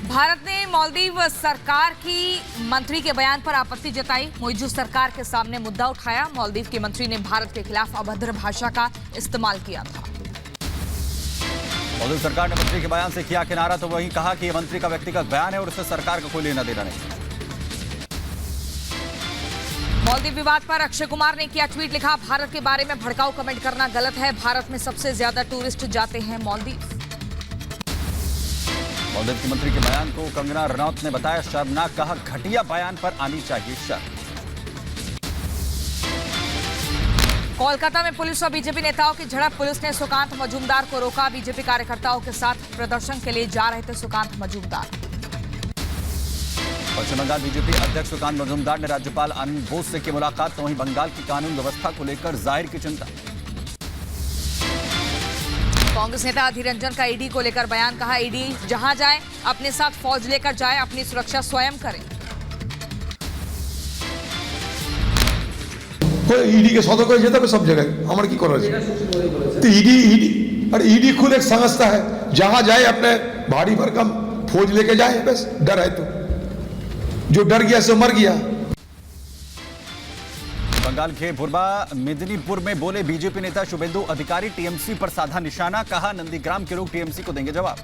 भारत ने मालदीव सरकार की मंत्री के बयान पर आपत्ति जताई। मौजूद सरकार के सामने मुद्दा उठाया। मालदीव के मंत्री ने भारत के खिलाफ अभद्र भाषा का इस्तेमाल किया था। मालदीव सरकार ने मंत्री के बयान से किया किनारा, तो वहीं कहा कि यह मंत्री का व्यक्तिगत बयान है और इससे सरकार का कोई लेना देना नहीं। मालदीव विवाद पर अक्षय कुमार ने किया ट्वीट, लिखा भारत के बारे में भड़काऊ कमेंट करना गलत है। भारत में सबसे ज्यादा टूरिस्ट जाते हैं मालदीव। मालदीव के मंत्री के बयान को कंगना रनौत ने बताया शर्मनाक, कहा घटिया बयान पर आनी चाहिए शर्म। कोलकाता में पुलिस और बीजेपी नेताओं की झड़प। पुलिस ने सुकांत मजूमदार को रोका। बीजेपी कार्यकर्ताओं के साथ प्रदर्शन के लिए जा रहे थे सुकांत मजूमदार। पश्चिम बंगाल बीजेपी अध्यक्ष सुकांत मजूमदार ने राज्यपाल आनंद बोस से की मुलाकात, तो वहीं बंगाल की कानून व्यवस्था को लेकर जाहिर की चिंता। कांग्रेस नेता अधीर रंजन का ईडी को लेकर बयान, कहा ईडी जहां जाए अपने साथ फौज लेकर जाए, अपनी सुरक्षा स्वयं करें। ইডি কে সতর্ক হয়ে যেতে হবে সব জায়গায়, আমার কি করা আছে? তো ईडी खुद एक संस्था है, जहां जाए अपने भारी भरकम फौज लेके जाए, बस डर है तो जो डर गया सो मर गया। बंगाल के भुरबा मेदिनीपुर में बोले बीजेपी नेता शुभेंदु अधिकारी, टीएमसी पर साधा निशाना, कहा नंदीग्राम के लोग टीएमसी को देंगे जवाब।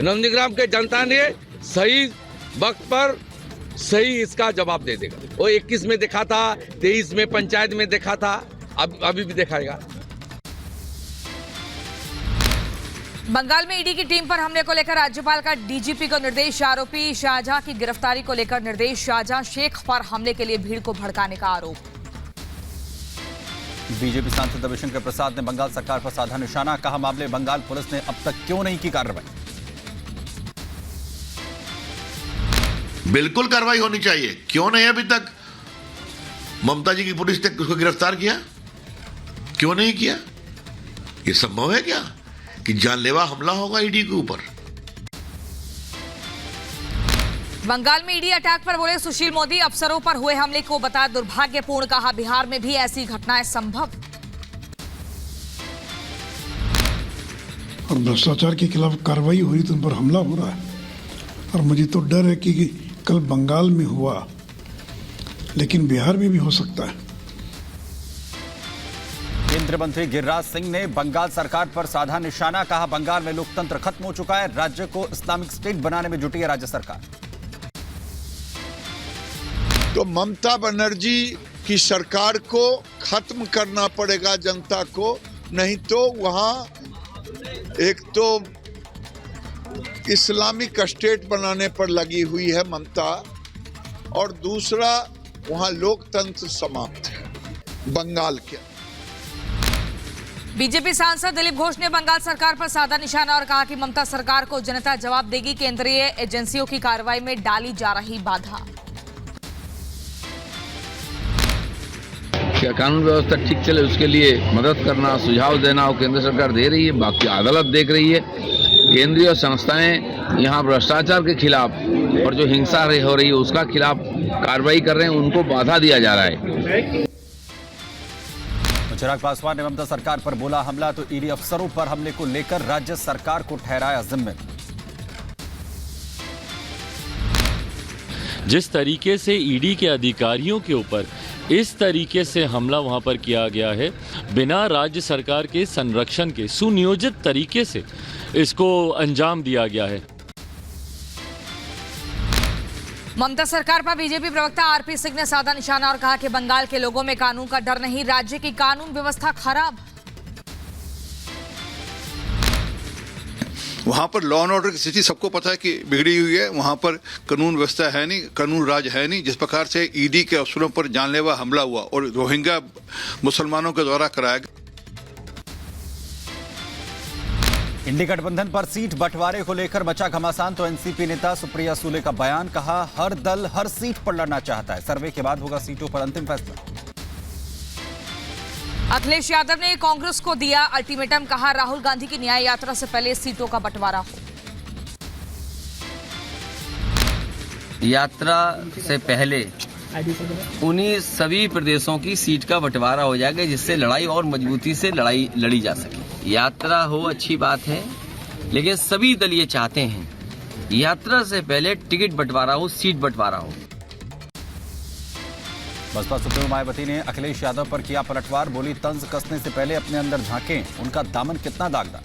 नंदीग्राम के जनता ने सही वक्त पर सही इसका जवाब दे देगा। वो 21 में देखा था, 23 में पंचायत में देखा था, अभी भी दिखाएगा। बंगाल में ईडी की टीम पर हमले को लेकर राज्यपाल का डीजीपी को निर्देश। आरोपी शाहजहां की गिरफ्तारी को लेकर निर्देश। शाहजहां शेख पर हमले के लिए भीड़ को भड़काने का आरोप। बीजेपी सांसद रविशंकर प्रसाद ने बंगाल सरकार पर साधा निशाना, कहा मामले बंगाल पुलिस ने अब तक क्यों नहीं की कार्रवाई। बिल्कुल कार्रवाई होनी चाहिए, क्यों नहीं अभी तक ममता जी की पुलिस ने उसको गिरफ्तार किया, क्यों नहीं किया? ये संभव है क्या कि जानलेवा हमला होगा ईडी के ऊपर? बंगाल में ईडी अटैक पर बोले सुशील मोदी, अफसरों पर हुए हमले को बताया दुर्भाग्यपूर्ण, कहा बिहार में भी ऐसी घटनाएं संभव। और भ्रष्टाचार के खिलाफ कार्रवाई हो रही तो उन पर हमला हो रहा है, और मुझे तो डर है कि कल बंगाल में हुआ लेकिन बिहार में भी हो सकता है। केंद्रीय मंत्री गिरिराज सिंह ने बंगाल सरकार पर साधा निशाना, कहा बंगाल में लोकतंत्र खत्म हो चुका है, राज्य को इस्लामिक स्टेट बनाने में जुटी है राज्य सरकार। तो ममता बनर्जी की सरकार को खत्म करना पड़ेगा जनता को, नहीं तो वहां एक तो इस्लामिक स्टेट बनाने पर लगी हुई है ममता, और दूसरा वहां लोकतंत्र समाप्त है बंगाल के। बीजेपी सांसद दिलीप घोष ने बंगाल सरकार पर साधा निशाना और कहा कि ममता सरकार को जनता जवाब देगी। केंद्रीय एजेंसियों की कार्रवाई में डाली जा रही बाधा। क्या कानून व्यवस्था ठीक चले उसके लिए मदद करना, सुझाव देना, वो केंद्र सरकार दे रही है, बाकी अदालत देख रही है। केंद्रीय संस्थाएं यहाँ भ्रष्टाचार के खिलाफ और जो हिंसा हो रही है उसका खिलाफ कार्रवाई कर रहे हैं, उनको बाधा दिया जा रहा है। चिराग पासवान ने ममता सरकार पर बोला हमला, तो ईडी अफसरों पर हमले को लेकर राज्य सरकार को ठहराया जिम्मेदार। जिस तरीके से ईडी के अधिकारियों के ऊपर इस तरीके से हमला वहां पर किया गया है, बिना राज्य सरकार के संरक्षण के सुनियोजित तरीके से इसको अंजाम दिया गया है। ममता सरकार पर बीजेपी प्रवक्ता आरपी सिंह ने साधा निशाना और कहा कि बंगाल के लोगों में कानून का डर नहीं, राज्य की कानून व्यवस्था खराब। वहाँ पर लॉ एंड ऑर्डर की स्थिति सबको पता है कि बिगड़ी हुई है, वहाँ पर कानून व्यवस्था है नहीं, कानून राज है नहीं। जिस प्रकार से ईडी के अफसरों पर जानलेवा हमला हुआ और रोहिंग्या मुसलमानों के द्वारा कराया गया। इंडी गठबंधन पर सीट बंटवारे को लेकर मचा घमासान, तो एनसीपी नेता सुप्रिया सूले का बयान, कहा हर दल हर सीट पर लड़ना चाहता है, सर्वे के बाद होगा सीटों पर अंतिम फैसला। अखिलेश यादव ने कांग्रेस को दिया अल्टीमेटम, कहा राहुल गांधी की न्याय यात्रा से पहले सीटों का बंटवारा हो। यात्रा से पहले उन्हीं सभी प्रदेशों की सीट का बंटवारा हो जाएगा, जिससे लड़ाई और मजबूती से लड़ी जा सके। यात्रा हो अच्छी बात है, लेकिन सभी दल ये चाहते हैं यात्रा से पहले टिकट बंटवारा हो, सीट बंटवारा हो। बसपा सुप्रीमो मायावती ने अखिलेश यादव पर किया पलटवार, बोली तंज कसने से पहले अपने अंदर झांकें, उनका दामन कितना दागदार।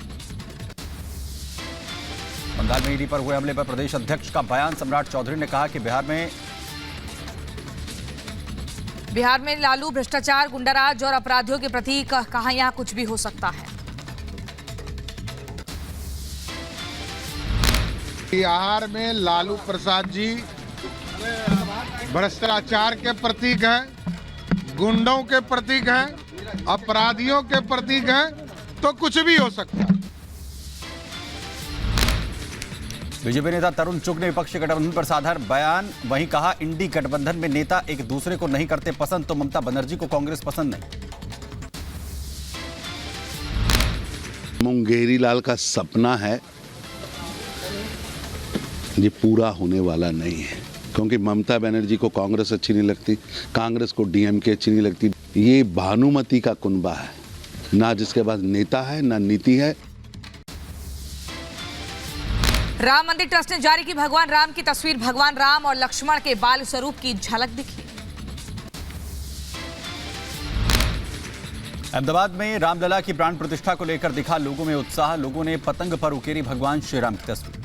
बंगाल में ईडी पर हुए हमले पर प्रदेश अध्यक्ष का बयान, सम्राट चौधरी ने कहा कि बिहार में लालू भ्रष्टाचार, गुंडाराज और अपराधियों के प्रतीक, कहां यहां कुछ भी हो सकता है। बिहार में लालू प्रसाद जी भ्रष्टाचार के प्रतीक हैं, गुंडों के प्रतीक हैं, अपराधियों के प्रतीक हैं, तो कुछ भी हो सकता है। बीजेपी नेता तरुण चुग ने विपक्षी गठबंधन पर साधा बयान, वहीं कहा इंडी गठबंधन में नेता एक दूसरे को नहीं करते पसंद तो ममता बनर्जी को कांग्रेस पसंद नहीं। मुंगेरी लाल का सपना है, ये पूरा होने वाला नहीं है, क्योंकि ममता बनर्जी को कांग्रेस अच्छी नहीं लगती, कांग्रेस को डीएमके अच्छी नहीं लगती। ये भानुमति का कुनबा है, ना जिसके पास नेता है ना नीति है। राम मंदिर ट्रस्ट ने जारी की भगवान राम की तस्वीर, भगवान राम और लक्ष्मण के बाल स्वरूप की झलक दिखी। अहमदाबाद में रामलला की प्राण प्रतिष्ठा को लेकर दिखा लोगों में उत्साह, लोगों ने पतंग पर उकेरी भगवान श्री राम की तस्वीर।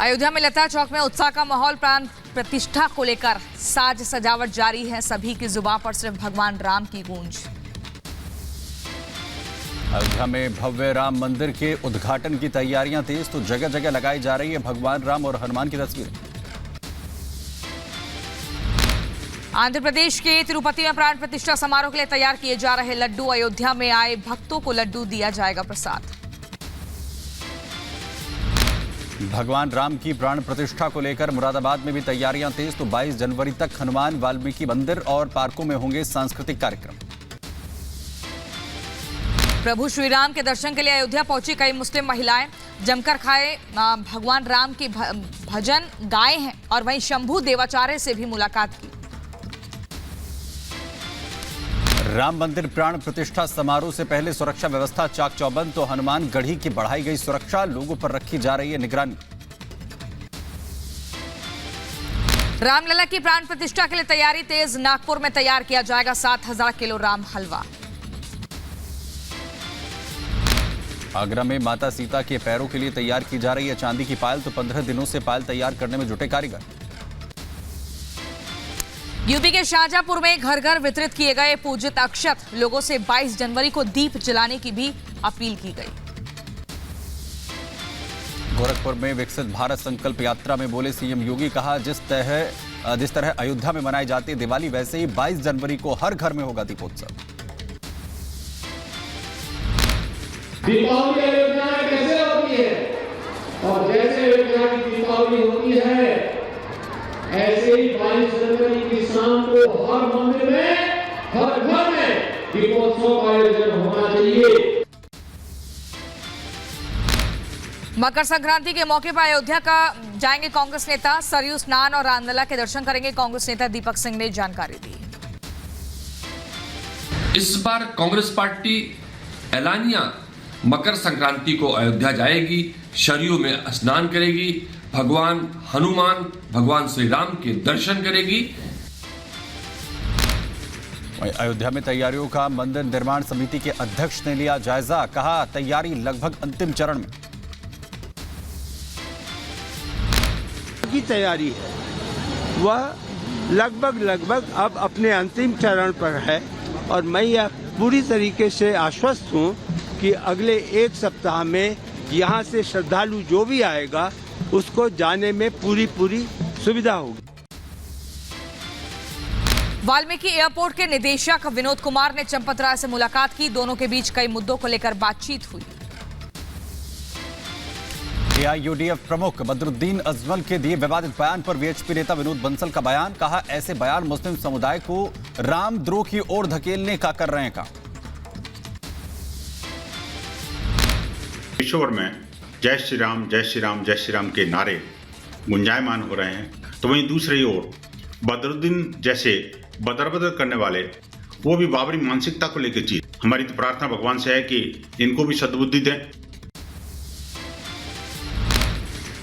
अयोध्या में लता चौक में उत्साह का माहौल, प्राण प्रतिष्ठा को लेकर साज सजावट जारी है, सभी की जुबान पर सिर्फ भगवान राम की गूंज। अयोध्या में भव्य राम मंदिर के उद्घाटन की तैयारियां तेज, तो जगह जगह लगाई जा रही है भगवान राम और हनुमान की तस्वीरें। आंध्र प्रदेश के तिरुपति में प्राण प्रतिष्ठा समारोह के लिए तैयार किए जा रहे लड्डू, अयोध्या में आए भक्तों को लड्डू दिया जाएगा प्रसाद। भगवान राम की प्राण प्रतिष्ठा को लेकर मुरादाबाद में भी तैयारियां तेज, तो 22 जनवरी तक हनुमान वाल्मीकि मंदिर और पार्कों में होंगे सांस्कृतिक कार्यक्रम। प्रभु श्री राम के दर्शन के लिए अयोध्या पहुंची कई मुस्लिम महिलाएं, जमकर खाए भगवान राम के भजन गाए हैं और वहीं शंभू देवाचार्य से भी मुलाकात की। राम मंदिर प्राण प्रतिष्ठा समारोह से पहले सुरक्षा व्यवस्था चाक चौबंद, तो हनुमान गढ़ी की बढ़ाई गई सुरक्षा, लोगों पर रखी जा रही है निगरानी। रामलला की प्राण प्रतिष्ठा के लिए तैयारी तेज, नागपुर में तैयार किया जाएगा 7000 किलो राम हलवा। आगरा में माता सीता के पैरों के लिए तैयार की जा रही है चांदी की पायल, तो 15 दिनों से पायल तैयार करने में जुटे कारीगर। यूपी के शाहजहांपुर में घर घर वितरित किए गए पूजित अक्षत, लोगों से 22 जनवरी को दीप जलाने की भी अपील की गई। गोरखपुर में विकसित भारत संकल्प यात्रा में बोले सीएम योगी, कहा जिस तरह अयोध्या में मनाई जाती है दिवाली, वैसे ही 22 जनवरी को हर घर में होगा दीपोत्सव। दीपावली अयोध्या में कैसे होती है, और जैसे अयोध्या की दीपावली होती है, ऐसे ही 22 जनवरी की शाम को हर मंदिर में, हर घर में दीपोत्सव का आयोजन होना चाहिए। मकर संक्रांति के मौके पर अयोध्या का जाएंगे कांग्रेस नेता, सरयू स्नान और रामलला के दर्शन करेंगे। कांग्रेस नेता दीपक सिंह ने जानकारी दी। इस बार कांग्रेस पार्टी एलानिया मकर संक्रांति को अयोध्या जाएगी, सरयू में स्नान करेगी, भगवान हनुमान, भगवान श्री राम के दर्शन करेगी। अयोध्या में तैयारियों का मंदिर निर्माण समिति के अध्यक्ष ने लिया जायजा, कहा तैयारी लगभग अंतिम चरण में। की तैयारी है वह लगभग अब अपने अंतिम चरण पर है, और मैं यह पूरी तरीके से आश्वस्त हूँ कि अगले एक सप्ताह में यहाँ से श्रद्धालु जो भी आएगा उसको जाने में पूरी सुविधा होगी। वाल्मीकि एयरपोर्ट के निदेशक विनोद कुमार ने चंपत राय से मुलाकात की, दोनों के बीच कई मुद्दों को लेकर बातचीत हुई। एआईयूडीएफ प्रमुख बदरुद्दीन अजमल के दिए विवादित बयान पर वीएचपी नेता विनोद बंसल का बयान, कहा ऐसे बयान मुस्लिम समुदाय को रामद्रोह की ओर धकेलने का कर रहे हैं। का विश्वभर में जय श्री राम जय श्री राम जय श्री राम के नारे गुंजायमान हो रहे हैं, तो वहीं दूसरी ओर बदरुद्दीन जैसे बदर करने वाले वो भी बाबरी मानसिकता को लेकर चीज। हमारी तो प्रार्थना भगवान से है कि इनको भी सद्बुद्धि दें।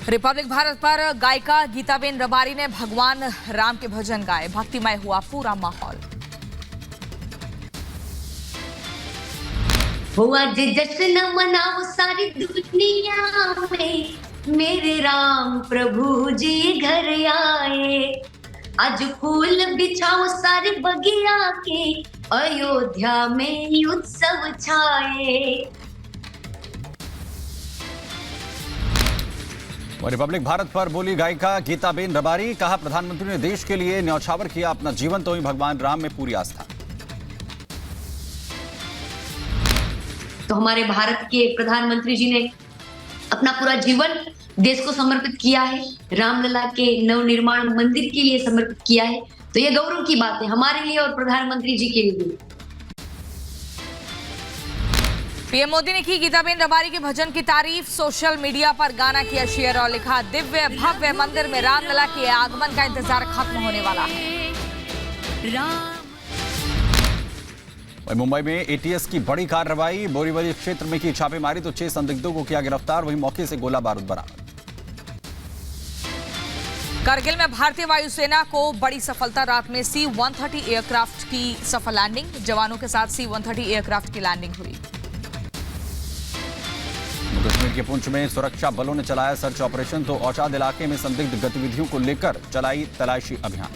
रिपब्लिक भारत पर गायिका गीताबेन रबारी ने भगवान राम के भजन गाए। भक्तिमय हुआ पूरा माहौल। हुआ जश्न मनाओ सारी दुनिया में, मेरे राम प्रभु जी घर आए। आज फूल बिछाओ सारे बगिया के, अयोध्या में उत्सव छाए। और रिपब्लिक भारत पर बोली गायिका गीताबेन रबारी। कहा प्रधानमंत्री ने देश के लिए न्यौछावर किया अपना जीवन, तो वहीं भगवान राम में पूरी आस्था। तो हमारे भारत के प्रधानमंत्री जी ने अपना पूरा जीवन देश को समर्पित किया है, रामलला के नवनिर्माण मंदिर के लिए समर्पित किया है। तो ये गौरव की बात है हमारे लिए और प्रधानमंत्री जी के लिए। पीएम मोदी ने की गीताबेन रबारी के भजन की तारीफ। सोशल मीडिया पर गाना किया शेयर और लिखा, दिव्य भव्य मंदिर में रामलला के आगमन का इंतजार खत्म होने वाला है। मुंबई में एटीएस की बड़ी कार्रवाई। बोरीवली क्षेत्र में की छापेमारी तो 6 संदिग्धों को किया गिरफ्तार। वहीं मौके से गोला बारूद बरामद। करगिल में भारतीय वायुसेना को बड़ी सफलता। रात में C-130 एयरक्राफ्ट की सफल लैंडिंग। जवानों के साथ C-130 एयरक्राफ्ट की लैंडिंग हुई। कश्मीर के पुंछ में सुरक्षा बलों ने चलाया सर्च ऑपरेशन, तो औचाद इलाके में संदिग्ध गतिविधियों को लेकर चलाई तलाशी अभियान।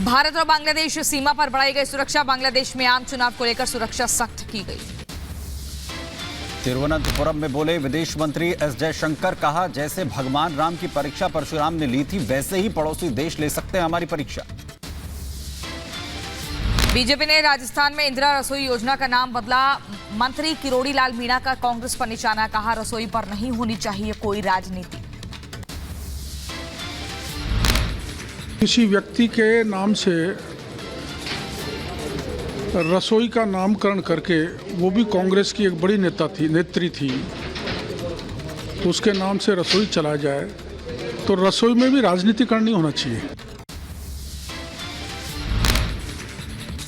भारत और बांग्लादेश सीमा पर बढ़ाई गई सुरक्षा। बांग्लादेश में आम चुनाव को लेकर सुरक्षा सख्त की गई। तिरुवनंतपुरम में बोले विदेश मंत्री एस जयशंकर। कहा, जैसे भगवान राम की परीक्षा परशुराम ने ली थी, वैसे ही पड़ोसी देश ले सकते हैं हमारी परीक्षा। बीजेपी ने राजस्थान में इंदिरा रसोई योजना का नाम बदला। मंत्री किरोड़ी लाल मीणा का कांग्रेस पर निशाना। कहा, रसोई पर नहीं होनी चाहिए कोई राजनीति। किसी व्यक्ति के नाम से रसोई का नामकरण करके, वो भी कांग्रेस की एक बड़ी नेत्री थी, तो उसके नाम से रसोई चला जाए, तो रसोई में भी राजनीतिकरण नहीं होना चाहिए।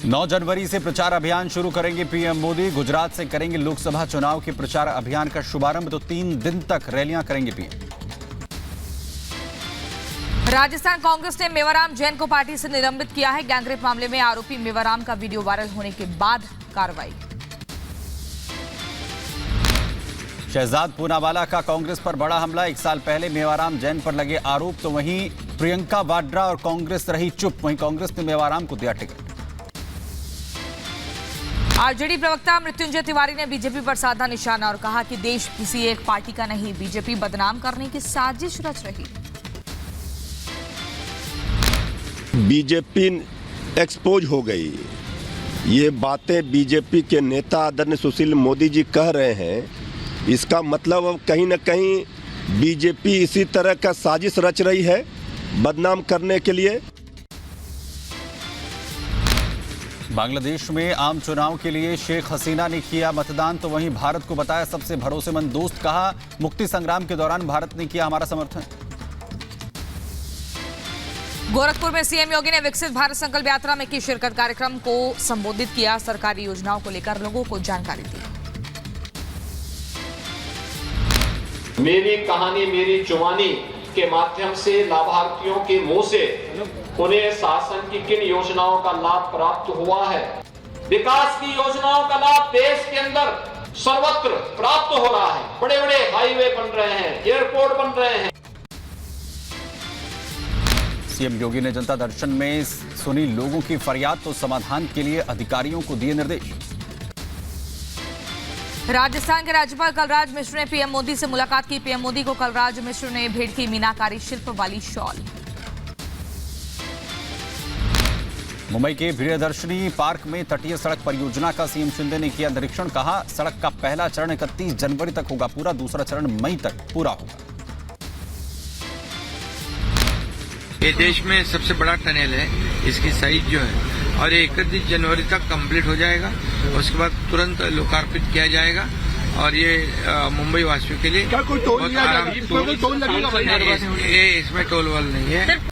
9 जनवरी से प्रचार अभियान शुरू करेंगे पीएम मोदी। गुजरात से करेंगे लोकसभा चुनाव के प्रचार अभियान का शुभारंभ, तो 3 दिन तक रैलियां करेंगे पीएम। राजस्थान कांग्रेस ने मेवाराम जैन को पार्टी से निलंबित किया है। गैंगरेप मामले में आरोपी मेवाराम का वीडियो वायरल होने के बाद कार्रवाई। शहजाद पूनावाला का कांग्रेस पर बड़ा हमला। 1 साल पहले मेवाराम जैन पर लगे आरोप, तो वहीं प्रियंका वाड्रा और कांग्रेस रही चुप। वहीं कांग्रेस ने मेवाराम को दिया टिकट। आरजेडी प्रवक्ता मृत्युंजय तिवारी ने बीजेपी पर साधा निशाना और कहा कि देश किसी एक पार्टी का नहीं, बीजेपी बदनाम करने की साजिश रच रही। बीजेपी एक्सपोज हो गई। ये बातें बीजेपी के नेता आदरणीय सुशील मोदी जी कह रहे हैं, इसका मतलब अब कहीं न कहीं बीजेपी इसी तरह का साजिश रच रही है बदनाम करने के लिए। बांग्लादेश में आम चुनाव के लिए शेख हसीना ने किया मतदान, तो वहीं भारत को बताया सबसे भरोसेमंद दोस्त। कहा, मुक्ति संग्राम के दौरान भारत ने किया हमारा समर्थन। गोरखपुर में सीएम योगी ने विकसित भारत संकल्प यात्रा में की शिरकत। कार्यक्रम को संबोधित किया। सरकारी योजनाओं को लेकर लोगों को जानकारी दी। मेरी कहानी मेरी जुबानी के माध्यम से लाभार्थियों के मुंह से उन्हें शासन की किन योजनाओं का लाभ प्राप्त हुआ है। विकास की योजनाओं का लाभ देश के अंदर सर्वत्र प्राप्त हो रहा है। बड़े बड़े हाईवे बन रहे हैं, एयरपोर्ट बन रहे हैं। सीएम योगी ने जनता दर्शन में सुनी लोगों की फरियाद, तो समाधान के लिए अधिकारियों को दिए निर्देश। राजस्थान के राज्यपाल कलराज मिश्र ने पीएम मोदी से मुलाकात की। पीएम मोदी को कलराज मिश्र ने भेंट की मीनाकारी शिल्प वाली शॉल। मुंबई के प्रियदर्शनी पार्क में तटीय सड़क परियोजना का सीएम शिंदे ने किया निरीक्षण। कहा, सड़क का पहला चरण 31 जनवरी तक होगा पूरा, दूसरा चरण मई तक पूरा होगा। ये देश में सबसे बड़ा टनल है, इसकी साइज जो है, और ये 31 जनवरी तक कंप्लीट हो जाएगा। उसके बाद तुरंत लोकार्पित किया जाएगा और ये मुंबई वासियों के लिए क्या कोई टोल लगेगा? इसमें टोल वोल नहीं है।